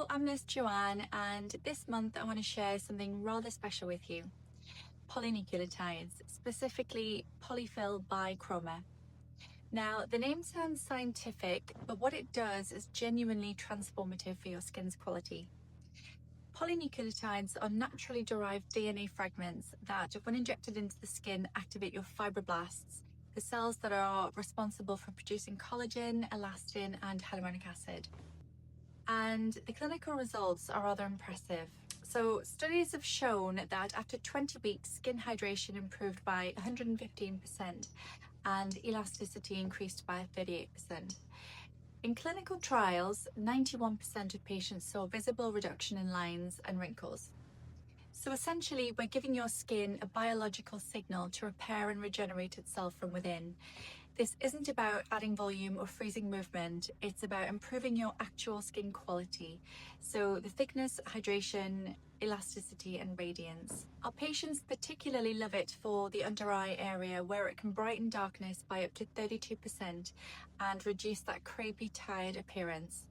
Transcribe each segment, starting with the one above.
Hello, I'm Miss Joanne, and this month I want to share something rather special with you. Polynucleotides, specifically polyfill bichroma. Now, the name sounds scientific, but what it does is genuinely transformative for your skin's quality. Polynucleotides are naturally derived DNA fragments that, when injected into the skin, activate your fibroblasts, the cells that are responsible for producing collagen, elastin, and hyaluronic acid. And the clinical results are rather impressive. So studies have shown that after 20 weeks, skin hydration improved by 115% and elasticity increased by 38%. In clinical trials, 91% of patients saw visible reduction in lines and wrinkles. So essentially, we're giving your skin a biological signal to repair and regenerate itself from within. This isn't about adding volume or freezing movement, it's about improving your actual skin quality. So the thickness, hydration, elasticity and radiance. Our patients particularly love it for the under eye area, where it can brighten darkness by up to 32% and reduce that crepey, tired appearance.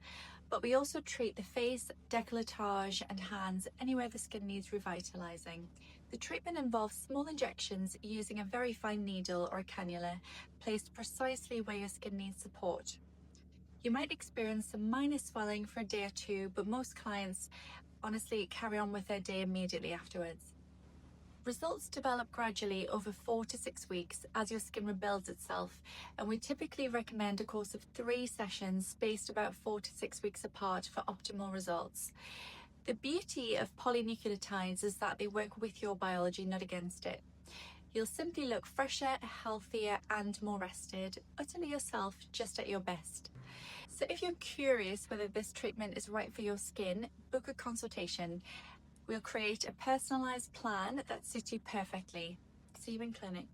But we also treat the face, décolletage and hands anywhere the skin needs revitalizing. The treatment involves small injections using a very fine needle or a cannula placed precisely where your skin needs support. You might experience some minor swelling for a day or two, but most clients honestly carry on with their day immediately afterwards. Results develop gradually over 4 to 6 weeks as your skin rebuilds itself, and we typically recommend a course of 3 sessions spaced about 4 to 6 weeks apart for optimal results. The beauty of polynucleotides is that they work with your biology, not against it. You'll simply look fresher, healthier and more rested, utterly yourself, just at your best. So if you're curious whether this treatment is right for your skin, book a consultation. We'll create a personalized plan that suits you perfectly. See you in clinic.